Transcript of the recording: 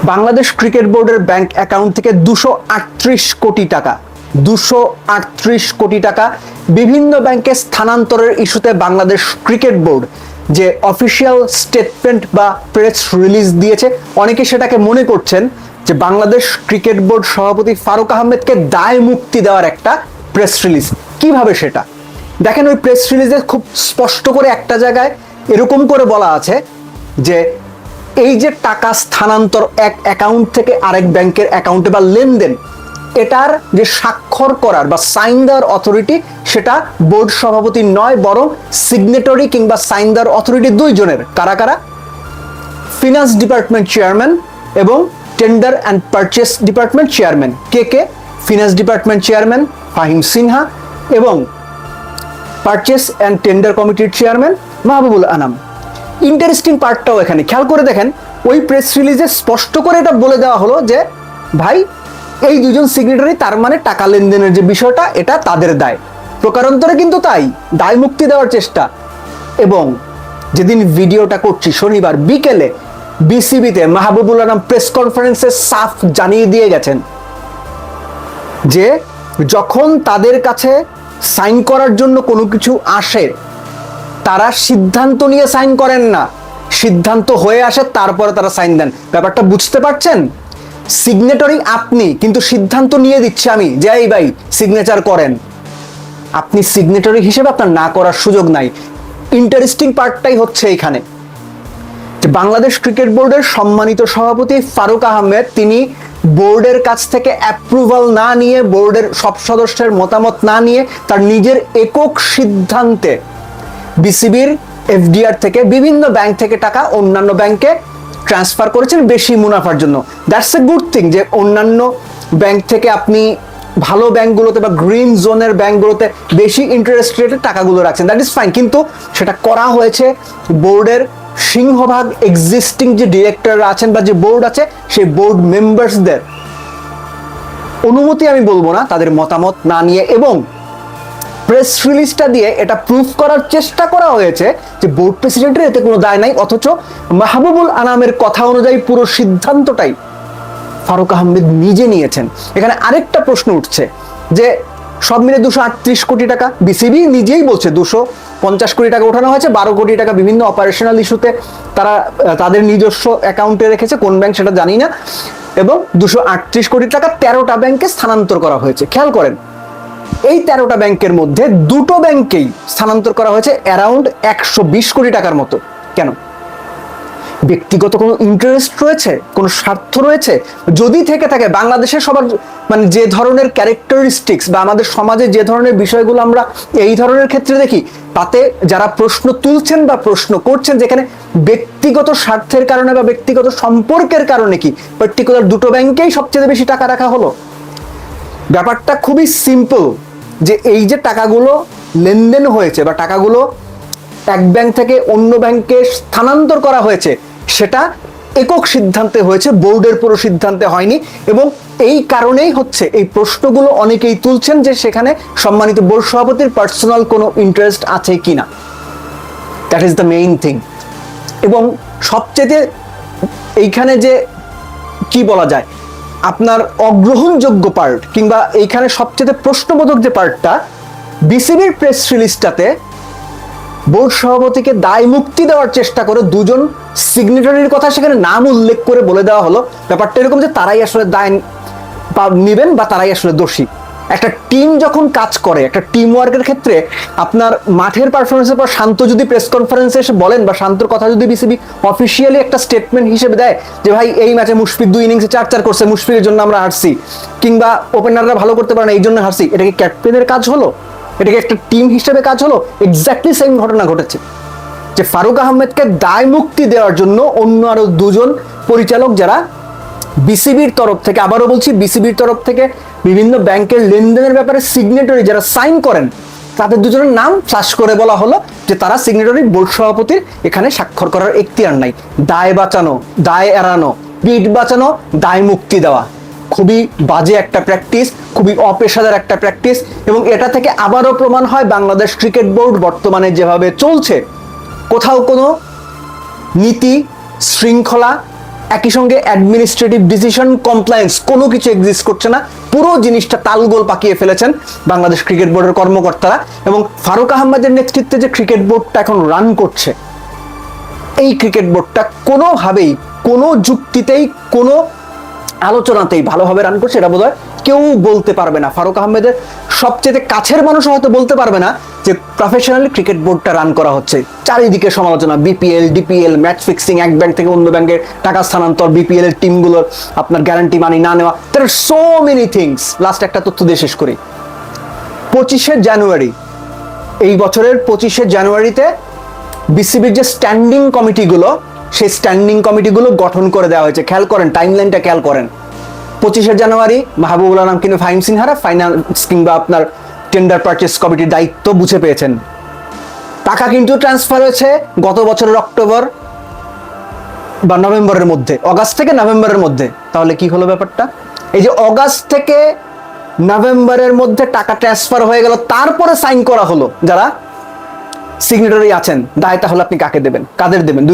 Bangladesh cricket বোর্ডের bank account থেকে 238 কোটি টাকা 238 কোটি টাকা বিভিন্ন ব্যাংকে স্থানান্তরের ইস্যুতে বাংলাদেশ ক্রিকেট বোর্ড যে অফিসিয়াল স্টেটমেন্ট বা প্রেস রিলিজ দিয়েছে, অনেকে সেটাকে মনে করছেন যে বাংলাদেশ ক্রিকেট বোর্ড সভাপতি ফারুক আহমেদকে দায় মুক্তি দেওয়ার একটা প্রেস রিলিজ। কিভাবে সেটা দেখেন, ওই প্রেস রিলিজে খুব স্পষ্ট করে একটা জায়গায় এরকম করে বলা আছে যে এই যে টাকা স্থানান্তর এক অ্যাকাউন্ট থেকে আরেক ব্যাংকের অ্যাকাউন্টে বা লেনদেন, এটার যে স্বাক্ষর করার বা সাইন দেওয়ার অথরিটি সেটা বোর্ড সভাপতি নয়, বরং সিগনেটরি কিংবা সাইন দেওয়ার অথরিটি দুইজনের। কারা কারা? ফিনান্স ডিপার্টমেন্ট চেয়ারম্যান এবং tender and purchase department chairman. K? Finance department chairman Fahim Sinha এবং পারচেস অ্যান্ড টেন্ডার কমিটির চেয়ারম্যান মাহবুবুল আনাম। ইন্টারেস্টিং পার্টটাও এখানে খেয়াল করে দেখেন, ওই প্রেস রিলিজে স্পষ্ট করে এটা বলে দেওয়া হলো যে ভাই এই দুজন সিগনেটারি, তার মানে টাকা লেনদেনের যে বিষয়টা এটা তাদের দায়। প্রকারান্তরে কিন্তু তাই দায় মুক্তি দেওয়ার চেষ্টা। এবং যেদিন ভিডিওটা করছি শনিবার বিকেলে বিসিবিতে মাহবুবুল আনাম প্রেস কনফারেন্সে সাফ জানিয়ে দিয়ে গেছেন যে যখন তাদের কাছে সাইন করার জন্য কোনো কিছু আসে তারা সিদ্ধান্ত নিয়ে সাইন করেন না, সিদ্ধান্ত হয়ে আসে তারপরে তারা সাইন দেন। ব্যাপারটা বুঝতে পারছেন? সিগনেটরি আপনি, কিন্তু সিদ্ধান্ত নিয়ে দিচ্ছি আমি যে এই ভাই সিগনেচার করেন, আপনি সিগনেটরি হিসেবে আপনার না করার সুযোগ নাই। ইন্টারেস্টিং পার্টটাই হচ্ছে এখানে যে বাংলাদেশ ক্রিকেট বোর্ডের সম্মানিত সভাপতি ফারুক আহমেদ তিনি বোর্ডের কাছ থেকে অ্যাপ্রুভাল না নিয়ে, বোর্ডের সব সদস্যের মতামত না নিয়ে তার নিজের একক সিদ্ধান্তে বিসিবির এফডিআর থেকে বিভিন্ন ব্যাংক থেকে টাকা অন্যান্য ব্যাংকে ট্রান্সফার করেছেন বেশি মুনাফার জন্য। দ্যাটস এ গুড থিং যে অন্যান্য ব্যাংক থেকে আপনি ভালো ব্যাংকগুলোতে বা গ্রিন জোনের ব্যাংকগুলোতে বেশি ইন্টারেস্ট রেটে টাকাগুলো রাখছেন, দ্যাট ইজ ফাইন। কিন্তু সেটা করা হয়েছে বোর্ডের সিংহভাগ এক্সিস্টিং যে ডিরেক্টররা আছেন বা যে বোর্ড আছে সেই বোর্ড মেম্বার্সদের অনুমতি আমি বলবো না, তাদের মতামত না নিয়ে। এবং প্রেস রিলিজটা দিয়ে এটা প্রুফ করার চেষ্টা করা হয়েছে যে বোর্ড প্রেসিডেন্টের এতে কোনো দায় নাই, অথচ মাহবুবুল আনামের কথা অনুযায়ী পুরো সিদ্ধান্তটাই ফারুক আহমেদ নিজে নিয়েছেন। এখানে আরেকটা প্রশ্ন উঠছে যে সব মিলে 238 কোটি টাকা, বিসিবি নিজেই বলছে 250 কোটি টাকা ওঠানো হয়েছে, 12 কোটি টাকা বিভিন্ন অপারেশনাল ইস্যুতে তারা তাদের নিজস্ব অ্যাকাউন্টে রেখেছে, কোন ব্যাংক সেটা জানি না, এবং 238 কোটি টাকা 13টা ব্যাংকে স্থানান্তর করা হয়েছে। খেয়াল করেন, এই 13টা ব্যাংকের মধ্যে দুটো ব্যাংকেই স্থানান্তর করা হয়েছে অ্যারাউন্ড 120 কোটি টাকার মতো। কেন? ব্যক্তিগত কোনো ইন্টারেস্ট রয়েছে, কোনো স্বার্থ রয়েছে? যদি থেকে থাকে, বাংলাদেশের সবার মানে যে ধরনের ক্যারেক্টারিস্টিক্স বা আমাদের সমাজে যে ধরনের বিষয়গুলো আমরা এই ধরনের ক্ষেত্রে দেখি, তাতে যারা প্রশ্ন তুলছেন বা প্রশ্ন করছেন যেখানে ব্যক্তিগত স্বার্থের কারণে বা ব্যক্তিগত সম্পর্কের কারণে কি পার্টিকুলার দুটো ব্যাংকেই সবচেয়ে বেশি টাকা রাখা হলো? ব্যাপারটা খুবই সিম্পল যে এই যে টাকাগুলো লেনদেন হয়েছে বা টাকাগুলো এক ব্যাংক থেকে অন্য ব্যাংকে স্থানান্তর করা হয়েছে সেটা একক সিদ্ধান্তে হয়েছে, বোর্ডের পুরো সিদ্ধান্তে হয়নি। এবং এই কারণেই হচ্ছে এই প্রশ্নগুলো অনেকেই তুলছেন যে সেখানে সম্মানিত বোর্ড সভাপতির পার্সোনাল কোনো ইন্টারেস্ট আছে কিনা। That is the main thing. এবং সবচেয়ে এইখানে যে কি বলা যায় আপনার অগ্রহণযোগ্য পার্ট কিংবা এইখানে সবচেয়ে প্রশ্নবোধক যে পার্টটা, বিসিবির প্রেস রিলিজটাতে বোর্ড সভাপতিকে দায় মুক্তি দেওয়ার চেষ্টা করে দুজন সিগনেটরির কথা সেখানে নাম উল্লেখ করে বলে দেওয়া হলো। ব্যাপারটা এরকম যে তারাই আসলে দায় নেবেন বা তারাই আসলে দোষী। একটা টিম যখন কাজ করে, একটা টিম ওয়ার্কের ক্ষেত্রে আপনার মাঠের পারফরমেন্সের পর শান্ত যদি প্রেস কনফারেন্সে এসে বলেন বা শান্তর কথা যদি বিসিবি অফিসিয়ালি একটা স্টেটমেন্ট হিসেবে দেয় যে ভাই এই ম্যাচে মুশফিক 2 ইনিংসে 4-4 করছে, মুশফিকের জন্য আমরা হারছি, কিংবা ওপেনাররা ভালো করতে পারে না এই জন্য হারছি, এটা কি ক্যাপ্টেনের কাজ হলো? এটা কি একটা টিম হিসেবে কাজ হলো? এক্স্যাক্টলি সেম ঘটনা ঘটেছে যে ফারুক আহমেদকে দায় মুক্তি দেওয়ার জন্য অন্য আরো দুজন পরিচালক যারা বিসিবির তরফ থেকে, আবারও বলছি বিসিবির তরফ থেকে বিভিন্ন ব্যাংকের লেনদেনের ব্যাপারে সিগনেটরি যারা সাইন করেন তাদের দুজনের নাম ফ্লাশ করে বলা হলো যে তারা সিগনেটরি, বোর্ড সভাপতির এখানে স্বাক্ষর করার এখতিয়ার নাই। দায় বাঁচানো, দায় এড়ানো, পিঠ বাঁচানো, দায় মুক্তি দেওয়া খুবই বাজে একটা প্র্যাকটিস, খুবই অপেশাদার একটা প্র্যাকটিস। এবং এটা থেকে আবারও প্রমাণ হয় বাংলাদেশ ক্রিকেট বোর্ড বর্তমানে যেভাবে চলছে কোথাও কোনো নীতি, শৃঙ্খলা একই সঙ্গে অ্যাডমিনিস্ট্রেটিভ ডিসিশন কমপ্লায়েন্স কোনো কিছু এক্সিস্ট করছে না। পুরো জিনিসটা তালগোল পাকিয়ে ফেলেছেন বাংলাদেশ ক্রিকেট বোর্ডের কর্মকর্তারা। এবং ফারুক আহমেদের নেতৃত্বে যে ক্রিকেট বোর্ডটা এখন রান করছে, এই ক্রিকেট বোর্ডটা কোনোভাবেই, কোনো যুক্তিতেই, কোনো আলোচনাতেই ভালোভাবে রান করছে এটা বোধহয় কেউ বলতে পারবে না। ফারুক আহমেদের সবচেয়ে কাছের মানুষ হয়তো বলতে পারবে না যে প্রফেশনালি ক্রিকেট বোর্ডটা রান করা হচ্ছে। চারিদিকে সমালোচনা, বিপিএল, ডিপিএল, ম্যাচ ফিক্সিং, এক ব্যাংক থেকে অন্য ব্যাংকে টাকা স্থানান্তর, বিপিএল এর টিমগুলোর আপনার গ্যারান্টি মানি না নেওয়া, দেয়ার আর সো মেনি থিংস। লাস্ট একটা তথ্য দিয়ে শেষ করি। 25শে জানুয়ারি, এই বছরের 25শে জানুয়ারিতে বিসিবির যে স্ট্যান্ডিং কমিটিগুলো, সেই স্ট্যান্ডিং কমিটিগুলো গঠন করে দেওয়া হয়েছে। খেয়াল করেন, টাইমলাইনটা খেয়াল করেন। 25শে জানুয়ারি মাহবুবুল আলম কিন্তু ফাহিম সিনহারা ফাইন্যান্স কিংবা আপনার টেন্ডার পারচেস কমিটির দায়িত্ব বুঝে পেয়েছেন। টাকা কিন্তু ট্রান্সফার হয়েছে গত বছরের অক্টোবর বা নভেম্বরের মধ্যে, অগাস্ট থেকে নভেম্বরের মধ্যে। তাহলে কি হলো ব্যাপারটা? এই যে অগাস্ট থেকে নভেম্বরের মধ্যে টাকা ট্রান্সফার হয়ে গেল, তারপরে সাইন করা হলো, যারা সিগনেটারি আছেন, দায় তাহলে আপনি কাকে দেবেন, কাদের দেবেন?